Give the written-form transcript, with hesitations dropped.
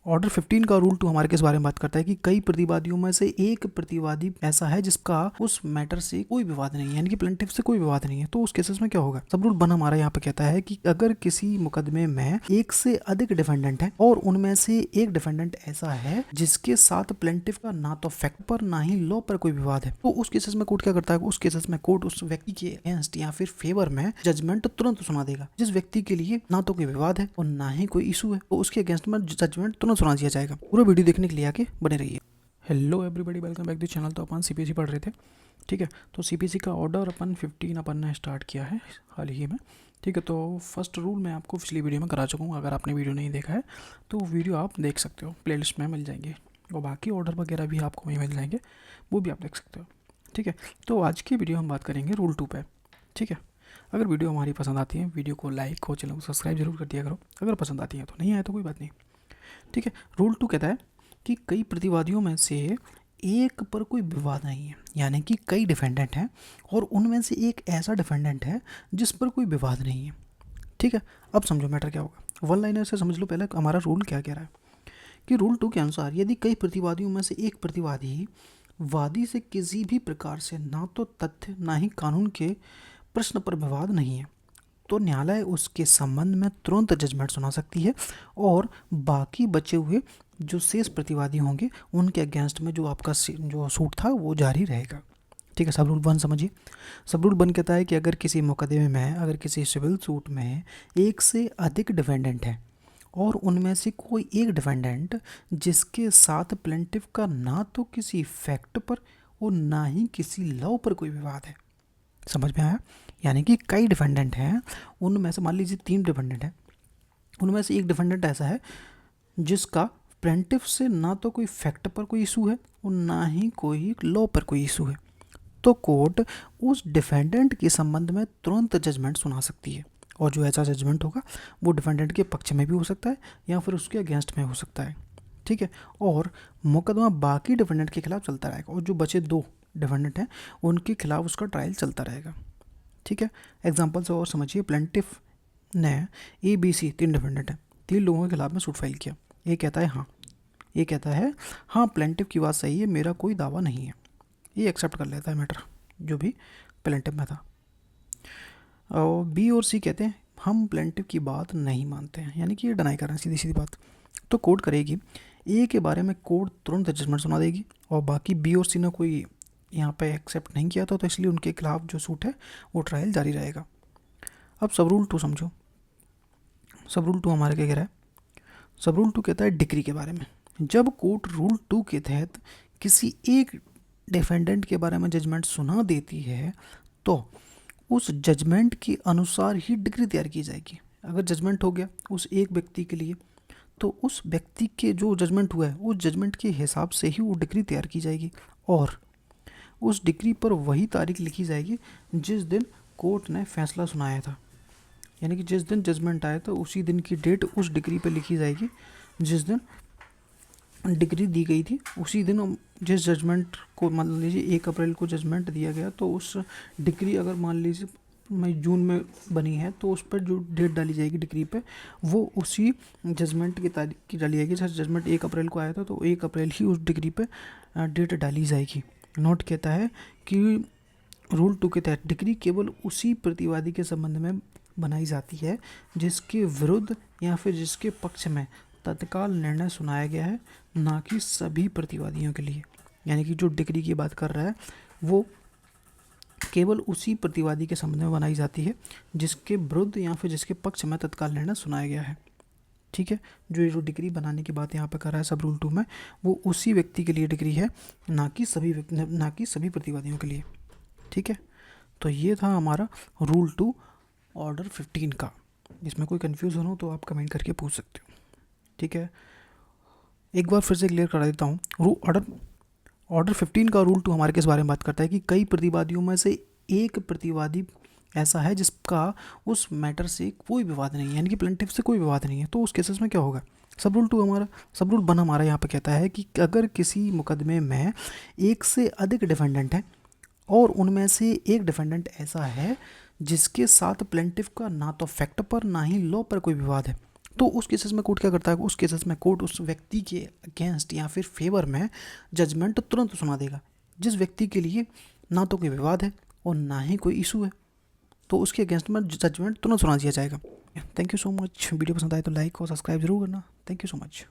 Order 15 का rule 2 हमारे किस बारे में बात करता है कि कई प्रतिवादियों में से एक प्रतिवादी ऐसा है जिसका उस मैटर से कोई विवाद नहीं है, यानी कि प्लेंटिफ से कोई विवाद नहीं है। तो उस केसेस में क्या होगा? सब रूल 1 हमारा यहाँ पे कहता है कि अगर किसी मुकदमे में एक से अधिक डिफेंडेंट है और उनमें से एक डिफेंडेंट ऐसा है जिसके साथ प्लेंटिफ का ना तो फैक्ट पर ना ही लॉ पर कोई विवाद है, तो उस केसेस में कोर्ट क्या करता है? उस केसेस में कोर्ट उस व्यक्ति के अगेंस्ट या फिर फेवर में जजमेंट तुरंत सुना देगा। जिस व्यक्ति के लिए ना तो कोई विवाद है और ना ही कोई इशू है, तो उसके अगेंस्ट में जजमेंट तुरंत सुना दिया जाएगा। पूरा वीडियो देखने के लिए आके बने रहिए। Hello everybody, welcome back to channel. तो अपन सीपीएससी पढ़ रहे थे, ठीक है। तो सीपीएससी का ऑर्डर अपन 15 अपन ने स्टार्ट किया है हाल ही में, ठीक है। तो फर्स्ट रूल मैं आपको पिछली वीडियो में करा चुका हूँ। अगर आपने वीडियो नहीं देखा है तो वीडियो आप देख सकते हो, प्लेलिस्ट में मिल जाएंगे, और बाकी ऑर्डर वगैरह भी आपको वहीं मिल जाएंगे, वो भी आप देख सकते हो, ठीक है। तो आज की वीडियो हम बात करेंगे रूल 2 पे, ठीक है। अगर वीडियो हमारी पसंद आती है, वीडियो को लाइक हो, चैनल को सब्सक्राइब जरूर कर दिया करो। अगर पसंद आती है तो, नहीं आए तो कोई बात नहीं, ठीक है। रूल 2 कहता है कि कई प्रतिवादियों में से एक पर कोई विवाद नहीं है, यानी कि कई डिफेंडेंट हैं और उनमें से एक ऐसा डिफेंडेंट है जिस पर कोई विवाद नहीं है, ठीक है। अब समझो मैटर क्या होगा, वन लाइनर से समझ लो पहले हमारा रूल क्या कह रहा है। कि रूल 2 के अनुसार यदि कई प्रतिवादियों में से एक प्रतिवादी वादी से किसी भी प्रकार से ना तो तथ्य ना ही कानून के प्रश्न पर विवाद नहीं है, तो न्यायालय उसके संबंध में तुरंत जजमेंट सुना सकती है और बाकी बचे हुए जो शेष प्रतिवादी होंगे उनके अगेंस्ट में जो आपका जो सूट था वो जारी रहेगा, ठीक है। सब रूल 1 समझिए। सब रूल 1 कहता है कि अगर किसी मुकदमे में, अगर किसी सिविल सूट में एक से अधिक डिफेंडेंट है और उनमें से कोई एक डिफेंडेंट जिसके साथ प्लेंटिफ का ना तो किसी फैक्ट पर और ना ही किसी लॉ पर कोई विवाद है, समझ में आया? यानी कि कई डिफेंडेंट हैं, उनमें से मान लीजिए 3 डिफेंडेंट हैं, उनमें से एक डिफेंडेंट ऐसा है जिसका प्लेंटिफ से ना तो कोई फैक्ट पर कोई इशू है और ना ही कोई लॉ पर कोई इशू है, तो कोर्ट उस डिफेंडेंट के संबंध में तुरंत जजमेंट सुना सकती है। और जो ऐसा जजमेंट होगा वो डिफेंडेंट के पक्ष में भी हो सकता है या फिर उसके अगेंस्ट में हो सकता है, ठीक है। और मुकदमा बाकी डिफेंडेंट के खिलाफ चलता रहेगा और जो बचे 2 डिफेंडेंट हैं उनके खिलाफ उसका ट्रायल चलता रहेगा, ठीक है। एग्जाम्पल से और समझिए, प्लेंटिफ ने ABC 3 डिफेंडेंट हैं, 3 लोगों के खिलाफ में सूट फाइल किया। ये कहता है हाँ, ये कहता है हाँ प्लेंटिफ की बात सही है, मेरा कोई दावा नहीं है, ये एक्सेप्ट कर लेता है मैटर जो भी प्लेंटिफ में था। और B और C कहते हैं हम प्लेंटिफ की बात नहीं मानते हैं, यानी कि ये डिनाई कर रहे हैं सीधी सीधी बात। तो कोर्ट करेगी A के बारे में कोर्ट तुरंत जजमेंट सुना देगी, और बाकी B और C ने कोई यहाँ पे एक्सेप्ट नहीं किया था, तो इसलिए उनके खिलाफ जो सूट है वो ट्रायल जारी रहेगा। अब सब रूल 2 समझो। सब रूल 2 हमारे क्या कह रहा है? सब रूल 2 कहता है डिक्री के बारे में। जब कोर्ट रूल 2 के तहत किसी एक डिफेंडेंट के बारे में जजमेंट सुना देती है तो उस जजमेंट के अनुसार ही डिग्री तैयार की जाएगी। अगर जजमेंट हो गया उस एक व्यक्ति के लिए, तो उस व्यक्ति के जो जजमेंट हुआ है उस जजमेंट के हिसाब से ही वो डिग्री तैयार की जाएगी, और उस डिग्री पर वही तारीख लिखी जाएगी जिस दिन कोर्ट ने फैसला सुनाया था। यानी कि जिस दिन जजमेंट आया तो उसी दिन की डेट उस डिग्री पर लिखी जाएगी, जिस दिन डिग्री दी गई थी उसी दिन जिस जजमेंट को, मान लीजिए 1 अप्रैल को जजमेंट दिया गया, तो उस डिग्री अगर मान लीजिए मई जून में बनी है तो उस पर जो डेट डाली जाएगी डिग्री पे वो उसी जजमेंट की तारीख की डाली जाएगी। जैसे जजमेंट 1 अप्रैल को आया था तो 1 अप्रैल ही उस डिग्री पे डेट डाली जाएगी। नोट कहता है कि रूल 2 के तहत डिग्री केवल उसी प्रतिवादी के संबंध में बनाई जाती है जिसके विरुद्ध या फिर जिसके पक्ष में तत्काल निर्णय सुनाया गया है, ना कि सभी प्रतिवादियों के लिए। यानी कि जो डिग्री की बात कर रहा है वो केवल उसी प्रतिवादी के संबंध में बनाई जाती है जिसके विरुद्ध या फिर जिसके पक्ष में तत्काल निर्णय सुनाया गया है, ठीक है। जो डिग्री बनाने की बात यहाँ पर कर रहा है सब रूल 2 में, वो उसी व्यक्ति के लिए डिग्री है, ना कि सभी प्रतिवादियों के लिए, ठीक है। तो ये था हमारा रूल 2 ऑर्डर 15 का। इसमें कोई कन्फ्यूज़न हो तो आप कमेंट करके पूछ सकते हो, ठीक है। एक बार फिर से क्लियर करा देता हूँ। ऑर्डर 15 का रूल 2 हमारे किस बारे में बात करता है कि कई प्रतिवादियों में से एक प्रतिवादी ऐसा है जिसका उस मैटर से कोई विवाद नहीं है, यानी कि प्लेंटिफ से कोई विवाद नहीं है, तो उस केसेस में क्या होगा? सब रूल 1 हमारा यहाँ पे कहता है कि अगर किसी मुकदमे में एक से अधिक डिफेंडेंट है और उनमें से एक डिफेंडेंट ऐसा है जिसके साथ प्लेंटिफ का ना तो फैक्ट पर ना ही लॉ पर कोई विवाद है, तो उस केसेस में कोर्ट क्या करता है, उस केसेस में कोर्ट उस व्यक्ति के अगेंस्ट या फिर फेवर में जजमेंट तुरंत सुना देगा, जिस व्यक्ति के लिए ना तो कोई विवाद है और ना ही कोई इशू है, तो उसके अगेंस्ट में जजमेंट तुरंत सुना दिया जाएगा। Thank you so much. Video पसंद आए तो लाइक और सब्सक्राइब जरूर करना। Thank you so much.